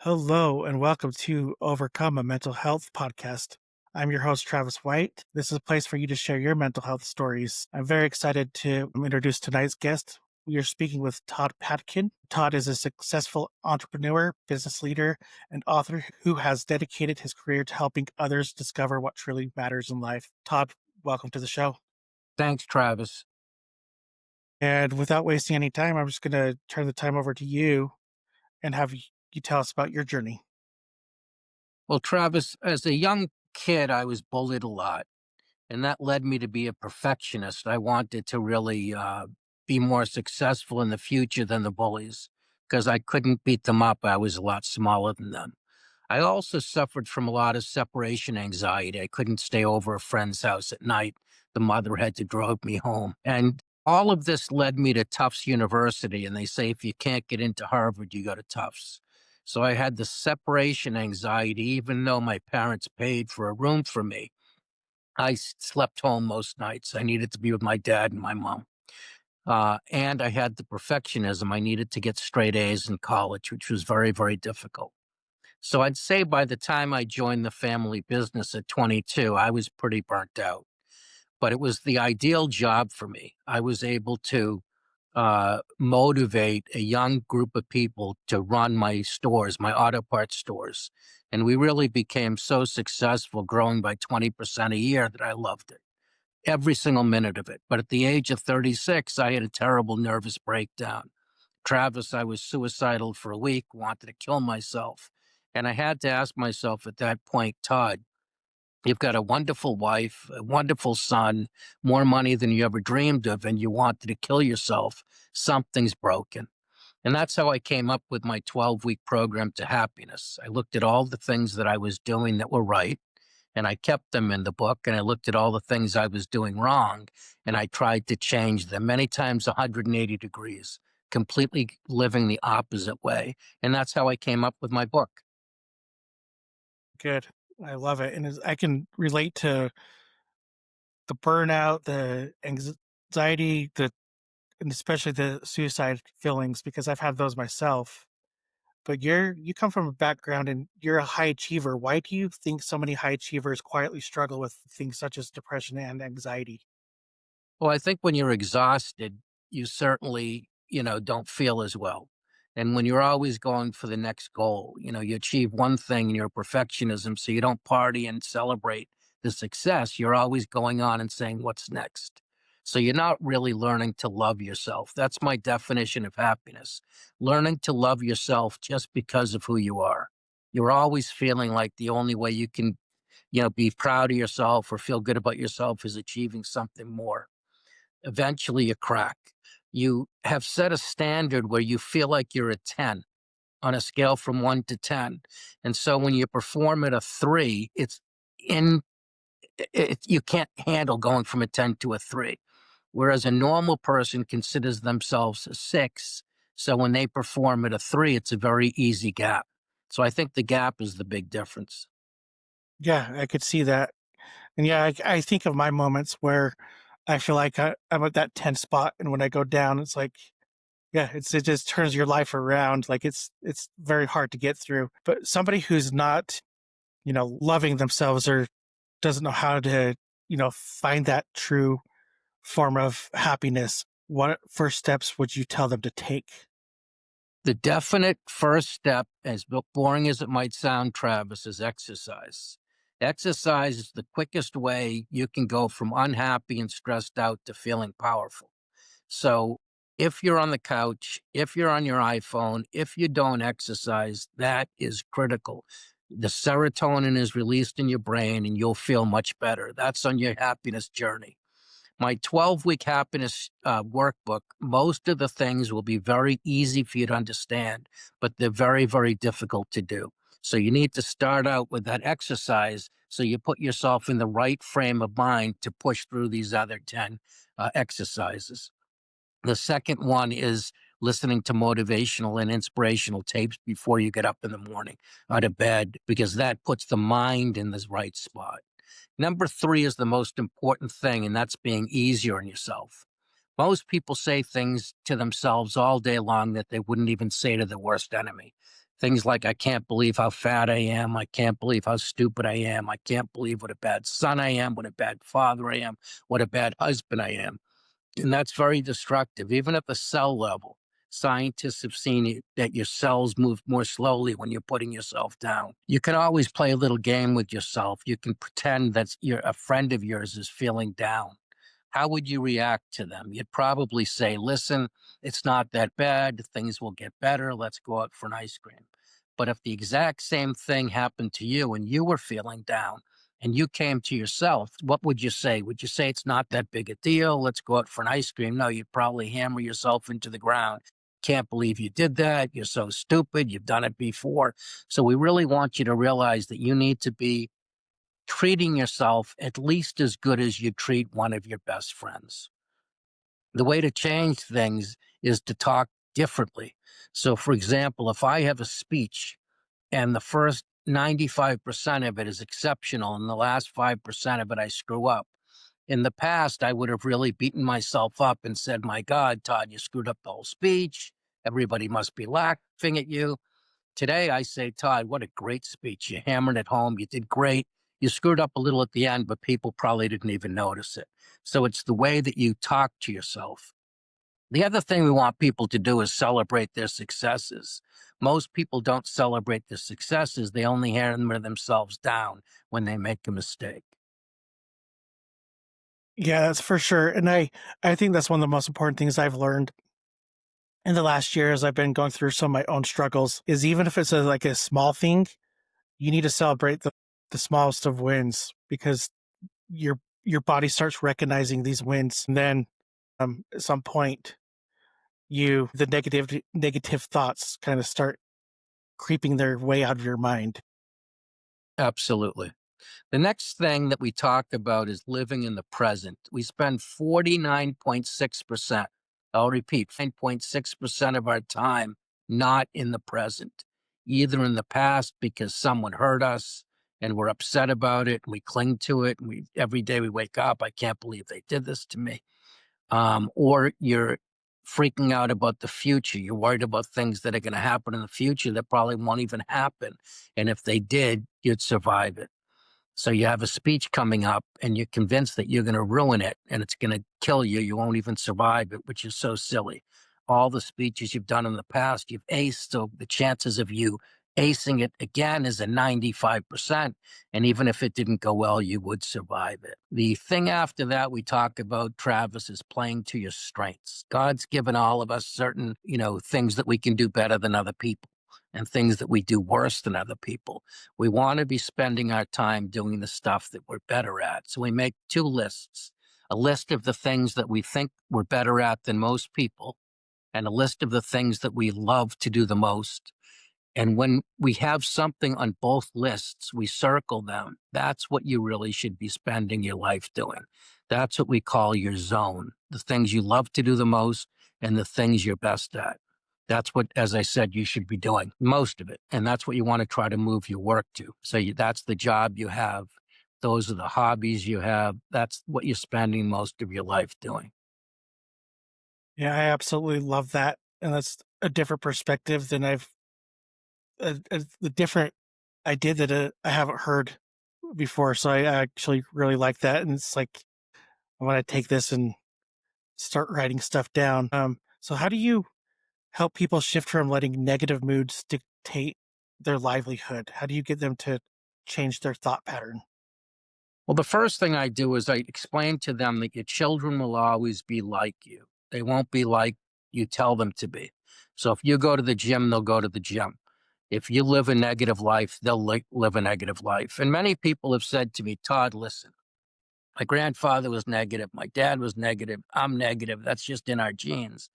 Hello, and welcome to Overcome a Mental Health Podcast. I'm your host, Travis White. This is a place for you to share your mental health stories. I'm very excited to introduce tonight's guest. We are speaking with Todd Patkin. Todd is a successful entrepreneur, business leader, and author who has dedicated his career to helping others discover what truly matters in life. Todd, welcome to the show. Thanks, Travis. And without wasting any time, I'm just going to turn the time over to you and have you tell us about your journey. Well, Travis, as a young kid, I was bullied a lot, and that led me to be a perfectionist. I wanted to really be more successful in the future than the bullies because I couldn't beat them up. I was a lot smaller than them. I also suffered from a lot of separation anxiety. I couldn't stay over a friend's house at night. The mother had to drive me home. And all of this led me to Tufts University. And they say if you can't get into Harvard, you go to Tufts. So I had the separation anxiety, even though my parents paid for a room for me. Slept home most nights. I needed to be with my dad and my mom. And I had the perfectionism. I needed to get straight A's in college, which was very, very difficult. So I'd say by the time I joined the family business at 22, I was pretty burnt out, but it was the ideal job for me. I was able to motivate a young group of people to run my stores, my auto parts stores. And we really became so successful, growing by 20% a year, that I loved it, every single minute of it. But at the age of 36, I had a terrible nervous breakdown. Travis, I was suicidal for a week, wanted to kill myself. And I had to ask myself at that point, Todd, you've got a wonderful wife, a wonderful son, more money than you ever dreamed of, and you wanted to kill yourself. Something's broken. And that's how I came up with my 12-week program to happiness. I looked at all the things that I was doing that were right, and I kept them in the book. And I looked at all the things I was doing wrong, and I tried to change them, many times 180 degrees, completely living the opposite way. And that's how I came up with my book. Good. I love it. And I can relate to the burnout, the anxiety, and especially the suicide feelings because I've had those myself. But you come from a background and you're a high achiever. Why do you think so many high achievers quietly struggle with things such as depression and anxiety? Well, I think when you're exhausted, you certainly, don't feel as well. And when you're always going for the next goal, you achieve one thing and you're perfectionism, so you don't party and celebrate the success. You're always going on and saying, what's next? So you're not really learning to love yourself. That's my definition of happiness. Learning to love yourself just because of who you are. You're always feeling like the only way you can, be proud of yourself or feel good about yourself is achieving something more. Eventually you crack. You have set a standard where you feel like you're a 10 on a scale from 1 to 10. And so when you perform at a 3, in you can't handle going from a 10 to a 3. Whereas a normal person considers themselves a 6. So when they perform at a 3, it's a very easy gap. So I think the gap is the big difference. Yeah, I could see that. And yeah, I think of my moments where I feel like I'm at that 10 spot. And when I go down, it's like, yeah, it just turns your life around. Like it's very hard to get through. But somebody who's not, loving themselves or doesn't know how to, find that true form of happiness, what first steps would you tell them to take? The definite first step, as boring as it might sound, Travis, is exercise. Exercise is the quickest way you can go from unhappy and stressed out to feeling powerful. So if you're on the couch, if you're on your iPhone, if you don't exercise, that is critical. The serotonin is released in your brain and you'll feel much better. That's on your happiness journey. My 12-week happiness workbook, most of the things will be very easy for you to understand, but they're very, very difficult to do. So you need to start out with that exercise so you put yourself in the right frame of mind to push through these other 10 exercises. The second one is listening to motivational and inspirational tapes before you get up in the morning out of bed, because that puts the mind in the right spot. Number 3 is the most important thing, and that's being easier on yourself. Most people say things to themselves all day long that they wouldn't even say to their worst enemy. Things like, I can't believe how fat I am. I can't believe how stupid I am. I can't believe what a bad son I am, what a bad father I am, what a bad husband I am. And that's very destructive. Even at the cell level, scientists have seen that your cells move more slowly when you're putting yourself down. You can always play a little game with yourself. You can pretend that a friend of yours is feeling down. How would you react to them? You'd probably say, listen, it's not that bad. Things will get better. Let's go out for an ice cream. But if the exact same thing happened to you and you were feeling down and you came to yourself, what would you say? Would you say it's not that big a deal? Let's go out for an ice cream. No, you'd probably hammer yourself into the ground. Can't believe you did that. You're so stupid. You've done it before. So we really want you to realize that you need to be treating yourself at least as good as you treat one of your best friends. The way to change things is to talk differently. So, for example, if I have a speech and the first 95% of it is exceptional and the last 5% of it I screw up, in the past, I would have really beaten myself up and said, my God, Todd, you screwed up the whole speech. Everybody must be laughing at you. Today, I say, Todd, what a great speech. You hammered it home. You did great. You screwed up a little at the end, but people probably didn't even notice it. So it's the way that you talk to yourself. The other thing we want people to do is celebrate their successes. Most people don't celebrate their successes. They only hammer themselves down when they make a mistake. Yeah, that's for sure. And I think that's one of the most important things I've learned in the last year as I've been going through some of my own struggles is even if it's like a small thing, you need to celebrate the smallest of wins because your body starts recognizing these wins. And then at some point the negative thoughts kind of start creeping their way out of your mind. Absolutely. The next thing that we talk about is living in the present. We spend 49.6%, I'll repeat, 9.6% of our time not in the present, either in the past because someone hurt us and we're upset about it and we cling to it. And every day we wake up, I can't believe they did this to me. Or you're freaking out about the future. You're worried about things that are going to happen in the future that probably won't even happen. And if they did, you'd survive it. So you have a speech coming up and you're convinced that you're going to ruin it and it's going to kill you. You won't even survive it, which is so silly. All the speeches you've done in the past, you've aced. So the chances of you acing it again is a 95%. And even if it didn't go well, you would survive it. The thing after that we talk about, Travis, is playing to your strengths. God's given all of us certain, things that we can do better than other people and things that we do worse than other people. We want to be spending our time doing the stuff that we're better at. So we make two lists, a list of the things that we think we're better at than most people, and a list of the things that we love to do the most. And when we have something on both lists, we circle them. That's what you really should be spending your life doing. That's what we call your zone, the things you love to do the most and the things you're best at. That's what, as I said, you should be doing most of it. And that's what you want to try to move your work to. So that's the job you have. Those are the hobbies you have. That's what you're spending most of your life doing. Yeah, I absolutely love that. And that's a different perspective than the different idea that I haven't heard before. So I actually really like that. And it's like, I want to take this and start writing stuff down. So how do you help people shift from letting negative moods dictate their livelihood? How do you get them to change their thought pattern? Well, the first thing I do is I explain to them that your children will always be like you. They won't be like you tell them to be. So if you go to the gym, they'll go to the gym. If you live a negative life, they'll live a negative life. And many people have said to me, Todd, listen, my grandfather was negative. My dad was negative. I'm negative. That's just in our genes.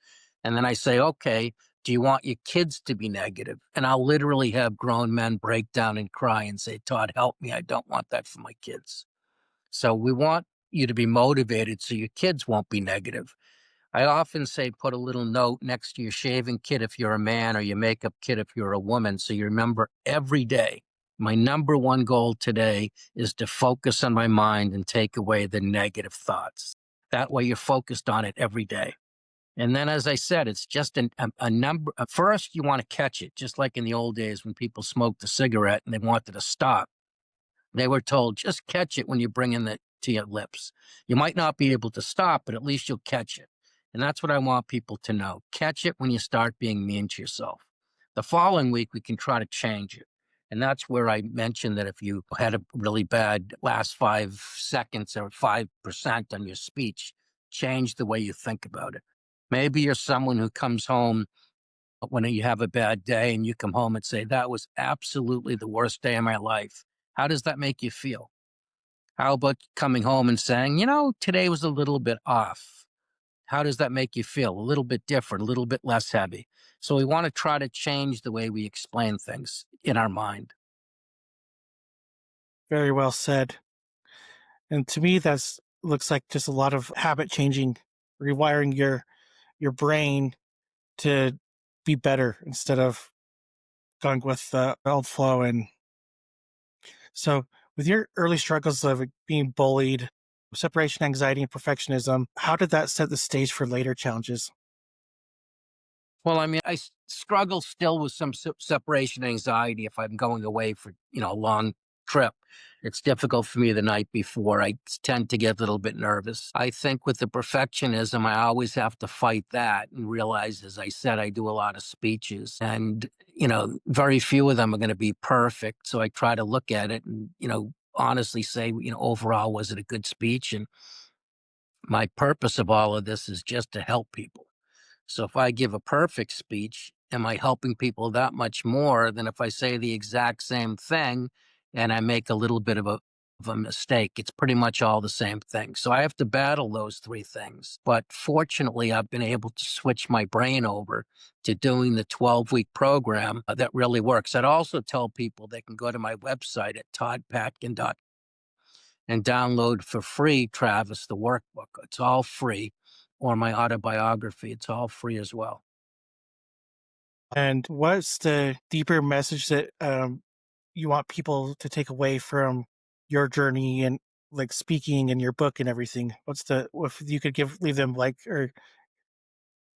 And then I say, okay, do you want your kids to be negative? And I'll literally have grown men break down and cry and say, Todd, help me. I don't want that for my kids. So we want you to be motivated so your kids won't be negative. I often say put a little note next to your shaving kit if you're a man or your makeup kit if you're a woman, so you remember every day. My number one goal today is to focus on my mind and take away the negative thoughts. That way you're focused on it every day. And then, as I said, it's just a number. First, you want to catch it, just like in the old days when people smoked a cigarette and they wanted to stop. They were told, just catch it when you bring in the to your lips. You might not be able to stop, but at least you'll catch it. And that's what I want people to know. Catch it when you start being mean to yourself. The following week, we can try to change it. And that's where I mentioned that if you had a really bad last 5 seconds or 5% on your speech, change the way you think about it. Maybe you're someone who comes home when you have a bad day and you come home and say, that was absolutely the worst day of my life. How does that make you feel? How about coming home and saying, today was a little bit off? How does that make you feel? A little bit different, a little bit less heavy. So we want to try to change the way we explain things in our mind. Very well said. And to me, that's looks like just a lot of habit changing, rewiring your brain to be better instead of going with the old flow. And so, with your early struggles of being bullied, separation anxiety, and perfectionism, how did that set the stage for later challenges? Well, I mean, struggle still with some separation anxiety if I'm going away for, a long trip. It's difficult for me the night before. I tend to get a little bit nervous. I think with the perfectionism, I always have to fight that and realize, as I said, I do a lot of speeches and, very few of them are going to be perfect. So I try to look at it and, honestly say, overall, was it a good speech? And my purpose of all of this is just to help people. So if I give a perfect speech, am I helping people that much more than if I say the exact same thing and I make a little bit of a mistake? It's pretty much all the same thing. So I have to battle those three things. But fortunately, I've been able to switch my brain over to doing the 12-week program that really works. I'd also tell people they can go to my website at toddpatkin.com and download for free, Travis, the workbook. It's all free, or my autobiography. It's all free as well. And what's the deeper message that you want people to take away from your journey and like speaking and your book and everything? What's the if you could leave them like or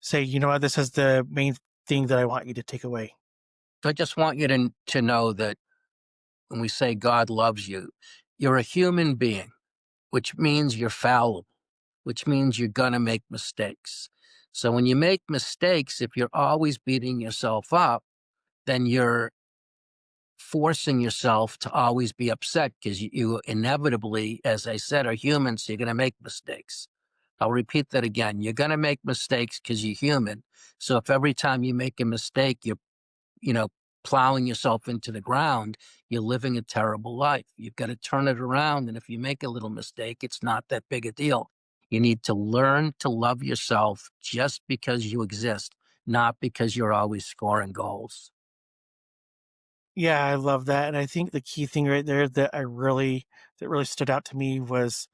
say, you know what, this is the main thing that I want you to take away. So I just want you to know that when we say God loves you, you're a human being, which means you're fallible, which means you're going to make mistakes. So when you make mistakes, if you're always beating yourself up, then you're forcing yourself to always be upset because you inevitably, as I said, are human, so you're going to make mistakes. I'll repeat that again. You're going to make mistakes because you're human. So if every time you make a mistake, you're, you know, plowing yourself into the ground, you're living a terrible life. You've got to turn it around. And if you make a little mistake, it's not that big a deal. You need to learn to love yourself just because you exist, not because you're always scoring goals. Yeah, I love that. And I think the key thing right there that really stood out to me was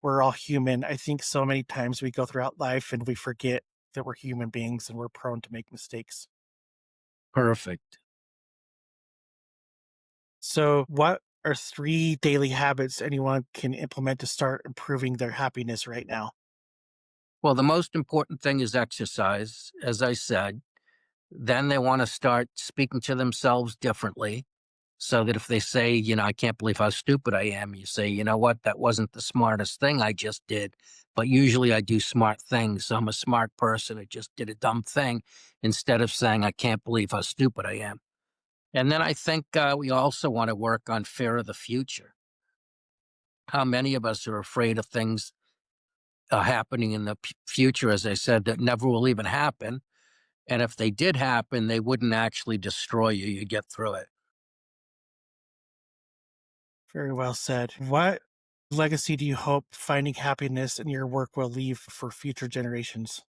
we're all human. I think so many times we go throughout life and we forget that we're human beings and we're prone to make mistakes. Perfect. So, what are three daily habits anyone can implement to start improving their happiness right now? Well, the most important thing is exercise, as I said. Then they want to start speaking to themselves differently so that if they say, I can't believe how stupid I am, you say, you know what, that wasn't the smartest thing I just did. But usually I do smart things. So I'm a smart person. I just did a dumb thing instead of saying, I can't believe how stupid I am. And then I think we also want to work on fear of the future. How many of us are afraid of things happening in the future, as I said, that never will even happen? And if they did happen, they wouldn't actually destroy you. You get through it. Very well said. What legacy do you hope finding happiness in your work will leave for future generations?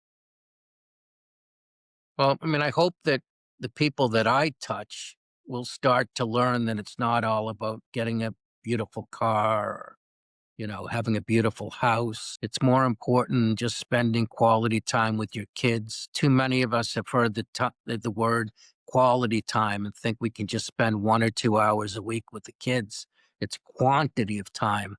Well, I mean, I hope that the people that I touch will start to learn that it's not all about getting a beautiful car or, having a beautiful house. It's more important than just spending quality time with your kids. Too many of us have heard the word quality time and think we can just spend 1 or 2 hours a week with the kids. It's quantity of time.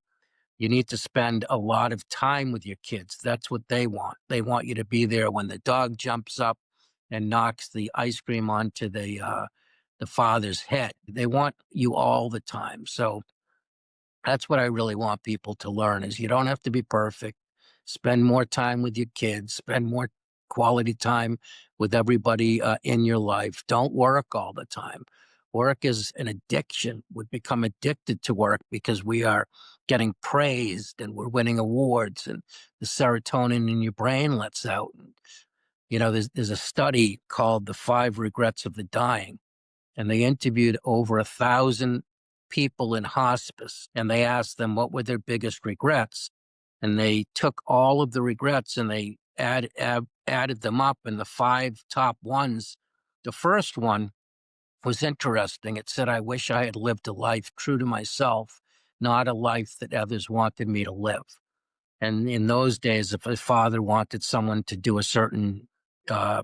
You need to spend a lot of time with your kids. That's what they want. They want you to be there when the dog jumps up and knocks the ice cream onto the father's head. They want you all the time. So that's what I really want people to learn is you don't have to be perfect. Spend more time with your kids, spend more quality time with everybody in your life. Don't work all the time. Work is an addiction. We become addicted to work because we are getting praised and we're winning awards and the serotonin in your brain lets out. There's a study called The Five Regrets of the Dying, and they interviewed over 1,000 people in hospice, and they asked them what were their biggest regrets, and they took all of the regrets and they added them up, and the five top ones. The first one was interesting. It said, "I wish I had lived a life true to myself, not a life that others wanted me to live." And in those days, if a father wanted someone to do a certain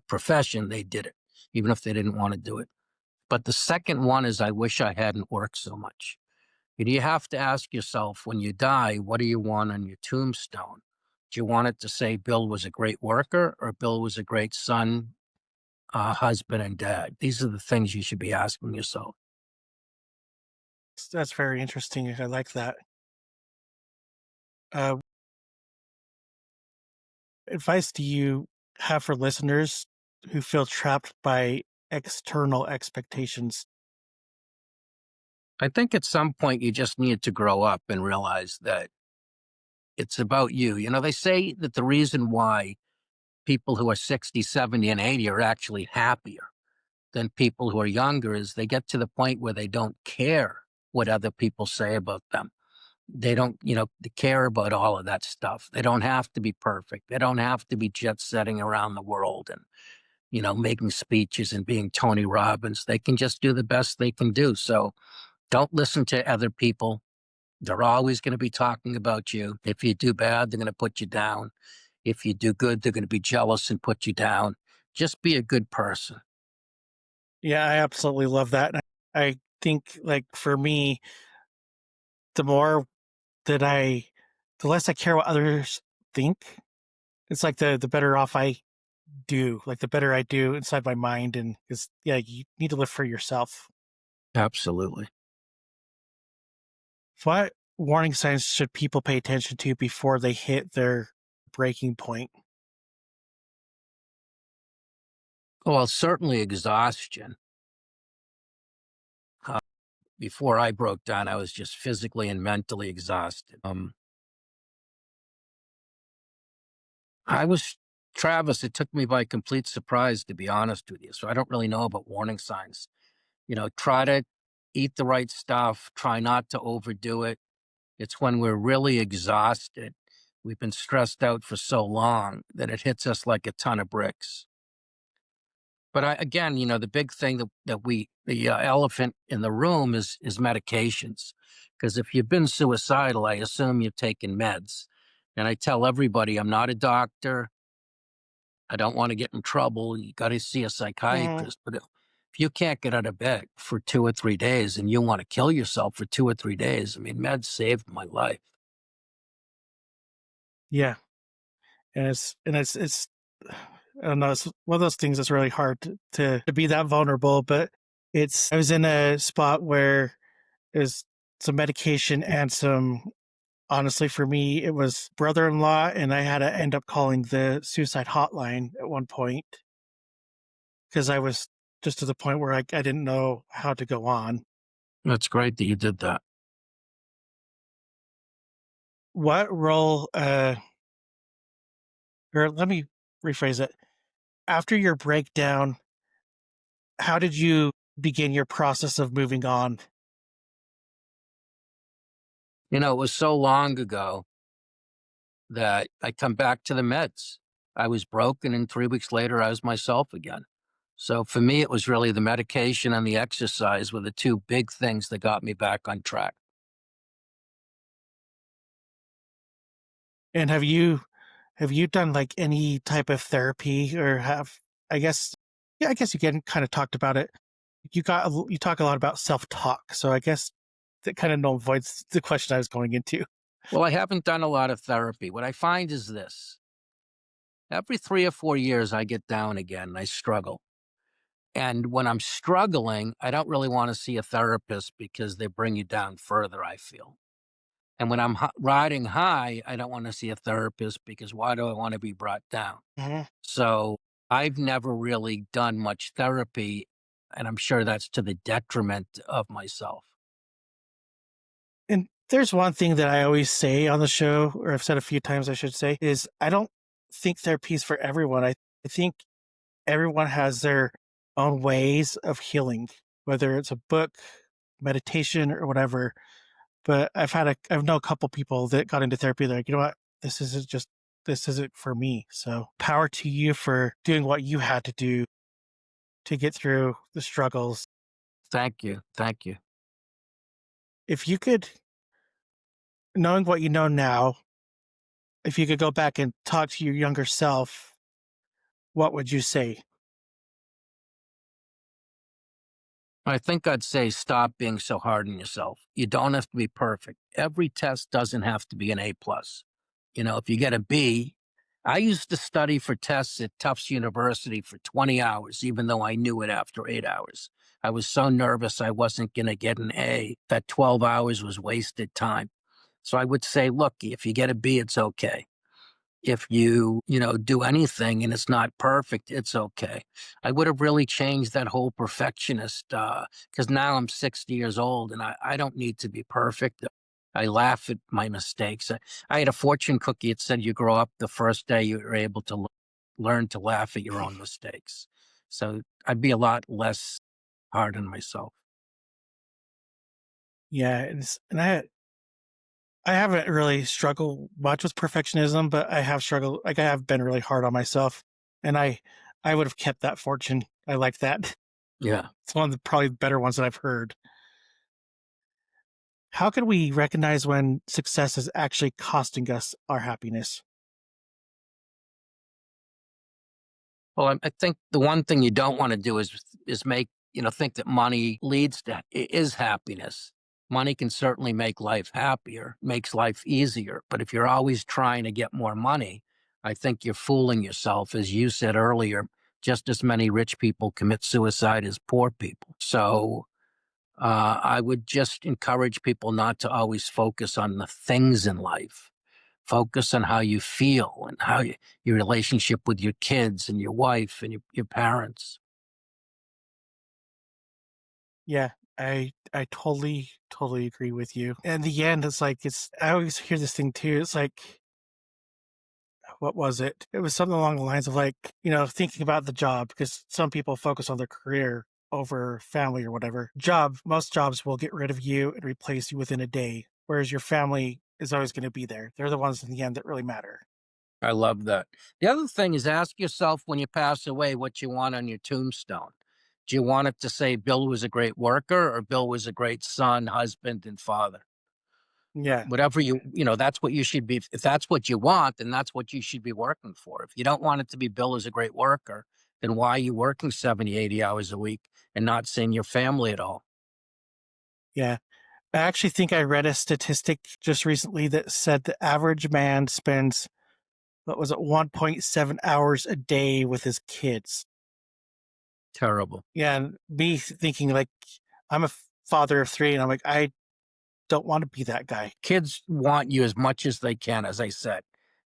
profession, they did it, even if they didn't want to do it. But the second one is, I wish I hadn't worked so much. And you have to ask yourself when you die, what do you want on your tombstone? Do you want it to say Bill was a great worker or Bill was a great son, husband, and dad? These are the things you should be asking yourself. That's very interesting. I like that. Uh, advice do you have for listeners who feel trapped by external expectations? I think at some point you just need to grow up and realize that it's about you. They say that the reason why people who are 60, 70, and 80 are actually happier than people who are younger is they get to the point where they don't care what other people say about them. They don't, they care about all of that stuff. They don't have to be perfect. They don't have to be jet setting around the world and, making speeches and being Tony Robbins. They can just do the best they can do. So don't listen to other people. They're always going to be talking about you. If you do bad, they're going to put you down. If you do good, they're going to be jealous and put you down. Just be a good person. Yeah, I absolutely love that. And I think, like, for me, the more that the less I care what others think, it's like the better off I do, like the better I do inside my mind. And it's, yeah, you need to live for yourself. Absolutely. What warning signs should people pay attention to before they hit their breaking point? Well, certainly exhaustion. Uh, Before I broke down, I was just physically and mentally exhausted. I was, Travis, it took me by complete surprise, to be honest with you. So I don't really know about warning signs. Try to eat the right stuff, try not to overdo it. It's when we're really exhausted. We've been stressed out for so long that it hits us like a ton of bricks. But again, the big thing the elephant in the room is medications. Because if you've been suicidal, I assume you've taken meds. And I tell everybody, I'm not a doctor. I don't want to get in trouble. You got to see a Mhm. psychiatrist. But if you can't get out of bed for 2 or 3 days and you want to kill yourself for 2 or 3 days, I mean, meds saved my life. Yeah, and it's I don't know. It's one of those things that's really hard to be that vulnerable. But it's I was in a spot where there's some medication and some, honestly, for me, it was brother-in-law, and I had to end up calling the suicide hotline at one point because I was just to the point where I didn't know how to go on. That's great that you did that. What role, or let me rephrase it. After your breakdown, how did you begin your process of moving on? It was so long ago that I come back to the meds. I was broken, and 3 weeks later, I was myself again. So for me, it was really the medication and the exercise were the two big things that got me back on track. And have you done like any type of therapy or have, I guess, yeah, I guess you can kind of talked about it. You talk a lot about self-talk. So I guess that kind of avoids the question I was going into. Well, I haven't done a lot of therapy. What I find is this: every 3 or 4 years, I get down again and I struggle. And when I'm struggling, I don't really want to see a therapist because they bring you down further, I feel. And when I'm riding high, I don't want to see a therapist because why do I want to be brought down? Mhm. So I've never really done much therapy. And I'm sure that's to the detriment of myself. And there's one thing that I always say on the show, or I've said a few times, I should say, is I don't think therapy is for everyone. I think everyone has their own ways of healing, whether it's a book, meditation, or whatever. But I've known a couple people that got into therapy. They're like, you know what, this isn't for me. So power to you for doing what you had to do to get through the struggles. Thank you. Thank you. If you could, knowing what you know now, if you could go back and talk to your younger self, what would you say? I think I'd say stop being so hard on yourself. You don't have to be perfect. Every test doesn't have to be an A plus. If you get a B, I used to study for tests at Tufts University for 20 hours, even though I knew it after 8 hours. I was so nervous I wasn't going to get an A that 12 hours was wasted time. So I would say, look, if you get a B, it's okay. If you do anything and it's not perfect, it's okay. I would have really changed that whole perfectionist because now I'm 60 years old and I don't need to be perfect. I laugh at my mistakes. I had a fortune cookie. It said you grow up the first day you're able to learn to laugh at your own mistakes. So I'd be a lot less hard on myself. Yeah, and I haven't really struggled much with perfectionism, but I have struggled. Like I have been really hard on myself, and I would have kept that fortune. I like that. Yeah. It's one of the probably better ones that I've heard. How can we recognize when success is actually costing us our happiness? Well, I think the one thing you don't want to do is make think that money leads to is happiness. Money can certainly make life happier, makes life easier, but if you're always trying to get more money, I think you're fooling yourself. As you said earlier, just as many rich people commit suicide as poor people. So I would just encourage people not to always focus on the things in life. Focus on how you feel and your relationship with your kids and your wife and your parents. Yeah, I totally agree with you. In the end, it's like it's. I always hear this thing too. It's like what was it? It was something along the lines of like, thinking about the job because some people focus on their career over family or whatever. Most jobs will get rid of you and replace you within a day, whereas your family is always going to be there. They're the ones in the end that really matter. I love that. The other thing is ask yourself when you pass away what you want on your tombstone. Do you want it to say Bill was a great worker or Bill was a great son, husband, and father? Yeah, Whatever that's what you should be. If that's what you want, then that's what you should be working for. If you don't want it to be Bill is a great worker, then why are you working 70, 80 hours a week and not seeing your family at all? yeah. I actually think I read a statistic just recently that said the average man spends what was it 1.7 hours a day with his kids. Terrible. Yeah, and me thinking like I'm a father of three, and I'm like I don't want to be that guy. Kids want you as much as they can, as I said.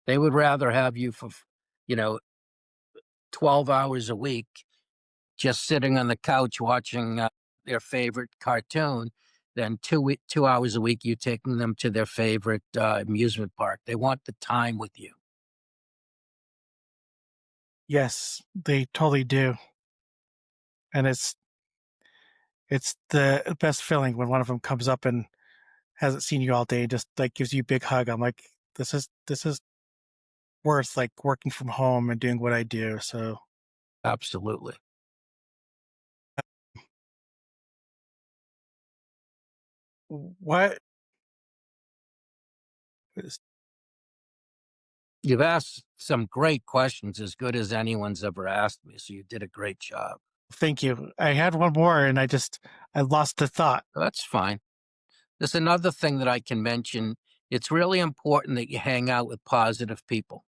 They would rather have you for, you know, 12 hours a week just sitting on the couch watching their favorite cartoon than 2 hours a week you taking them to their favorite amusement park. They want the time with you. Yes, they totally do, and it's the best feeling when one of them comes up and hasn't seen you all day, and just like gives you a big hug. I'm like, this is worth like working from home and doing what I do. So Absolutely. what is You've asked some great questions, as good as anyone's ever asked me. So you did a great job. thank you. I had one more and I lost the thought. That's fine. There's another thing that I can mention. It's really important that you hang out with positive people.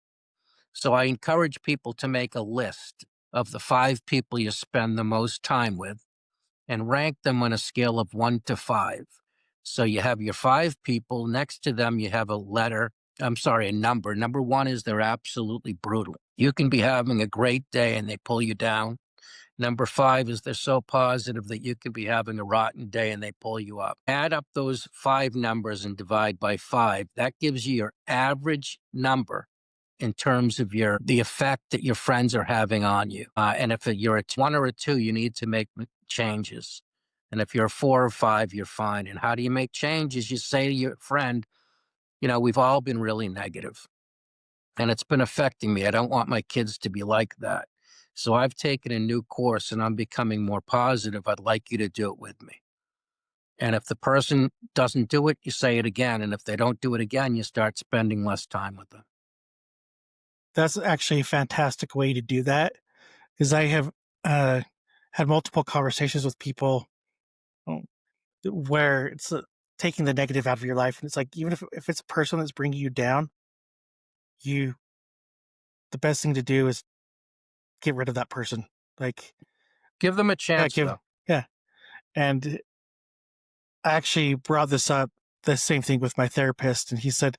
So I encourage people to make a list of the 5 people you spend the most time with and rank them on a scale of 1 to 5. So you have your 5 people. Next to them, you have a number. Number one is they're absolutely brutal. You can be having a great day and they pull you down. Number 5 is they're so positive that you could be having a rotten day and they pull you up. Add up those 5 numbers and divide by 5. That gives you your average number in terms of the effect that your friends are having on you. And if you're a 1 or a 2, you need to make changes. And if you're a 4 or 5, you're fine. And how do you make changes? You say to your friend, we've all been really negative and it's been affecting me. I don't want my kids to be like that. So I've taken a new course and I'm becoming more positive. I'd like you to do it with me. And if the person doesn't do it, you say it again. And if they don't do it again, you start spending less time with them. That's actually a fantastic way to do that because I have uh, had multiple conversations with people um, where it's taking the negative out of your life. And it's like, even if it's a person that's bringing you down, you, the best thing to do is get rid of that person. Like, Give them a yeah, chance, though. yeah. And I actually brought this up, the same thing with my therapist. And he said,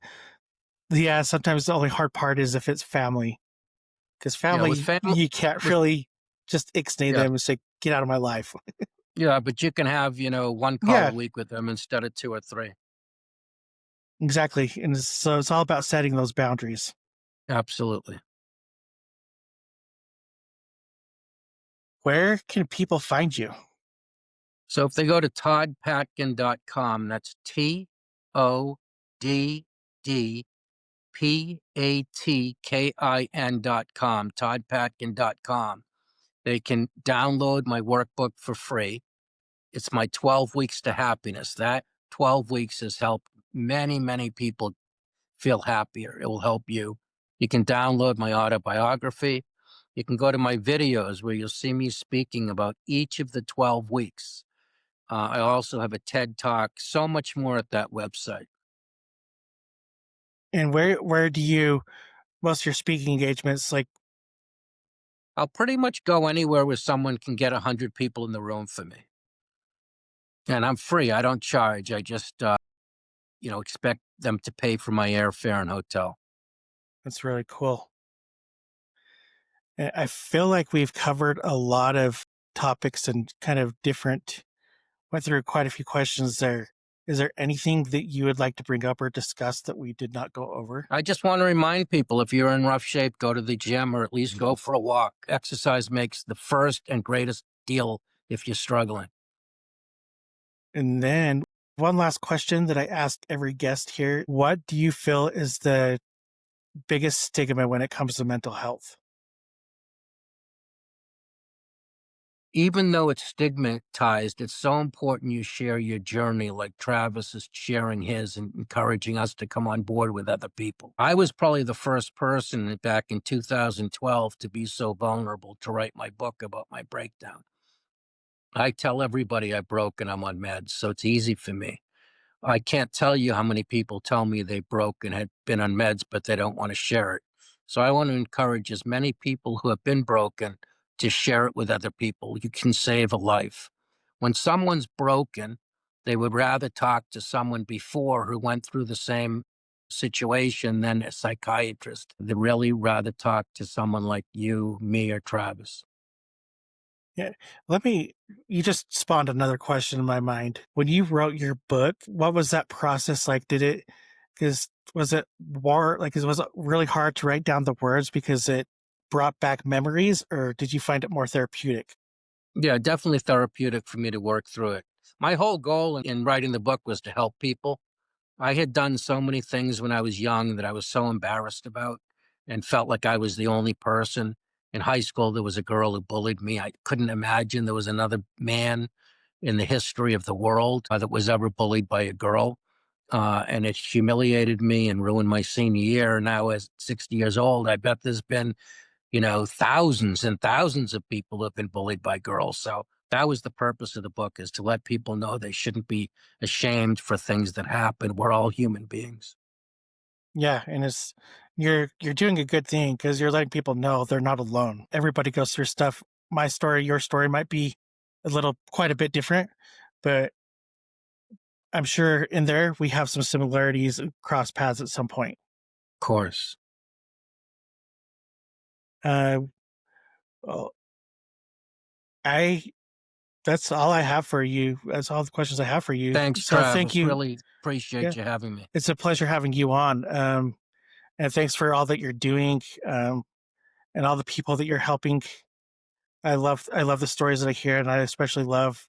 yeah, sometimes the only hard part is if it's family. Because Yeah, with family, family, you can't with really just ixnay yeah, them and say, get out of my life. yeah, but you can have 1 call a Yeah, week with them instead of 2 or 3. exactly. And so it's all about setting those boundaries. Absolutely. Where can people find you? So if they go to toddpatkin.com, that's TODDPATKIN.com, toddpatkin.com. They can download my workbook for free. It's my 12 weeks to happiness. That 12 weeks has helped many, many people feel happier. It will help you. You can download my autobiography. You can go to my videos where you'll see me speaking about each of the 12 weeks. I also have a TED Talk, so much more at that website. And where do you, most of your speaking engagements, like, I'll pretty much go anywhere where someone can get 100 people in the room for me. And I'm free. I don't charge. I just, expect them to pay for my airfare and hotel. that's really cool. I feel like we've covered a lot of topics and kind of different, went through quite a few questions there. Is there anything that you would like to bring up or discuss that we did not go over? I just want to remind people if you're in rough shape, go to the gym or at least go for a walk. Exercise makes the first and greatest deal if you're struggling. And then one last question that I ask every guest here. What do you feel is the biggest stigma when it comes to mental health? Even though it's stigmatized, it's so important you share your journey, like Travis is sharing his and encouraging us to come on board with other people. I was probably the first person back in 2012 to be so vulnerable to write my book about my breakdown. I tell everybody I broke and I'm on meds, so it's easy for me. I can't tell you how many people tell me they broke and had been on meds, but they don't want to share it. So I want to encourage as many people who have been broken to share it with other people. You can save a life. When someone's broken, they would rather talk to someone before who went through the same situation than a psychiatrist. They'd really rather talk to someone like you, me, or Travis. Yeah. Let me, you just spawned another question in my mind. When you wrote your book, what was that process like? Because was it was it really hard to write down the words because it brought back memories, or did you find it more therapeutic? Yeah, definitely therapeutic for me to work through it. My whole goal in writing the book was to help people. I had done so many things when I was young that I was so embarrassed about and felt like I was the only person. In high school, there was a girl who bullied me. I couldn't imagine there was another man in the history of the world that was ever bullied by a girl. And it humiliated me and ruined my senior year. Now, as 60 years old, I bet there's been thousands and thousands of people who have been bullied by girls. So that was the purpose of the book, is to let people know they shouldn't be ashamed for things that happen. We're all human beings. Yeah, and it's you're doing a good thing because you're letting people know they're not alone. Everybody goes through stuff. My story, your story might be quite a bit different, but I'm sure in there we have some similarities and cross paths at some point. Of course. Uh, well, I that's all I have for you. That's all the questions I have for you. Thanks, So thank Travis. you. Really Yeah, appreciate you having me. it's a pleasure having you on. And thanks for all that you're doing, and all the people that you're helping. I love the stories that I hear, and I especially love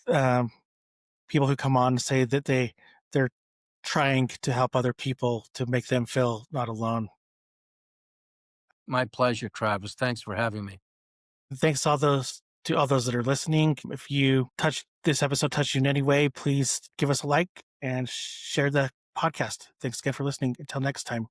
um, people who come on and say that they're trying to help other people to make them feel not alone. My pleasure, Travis. Thanks for having me. Thanks to all those that are listening. If you touch this episode touched you in any way, please give us a like and share the podcast. Thanks again for listening. Until next time.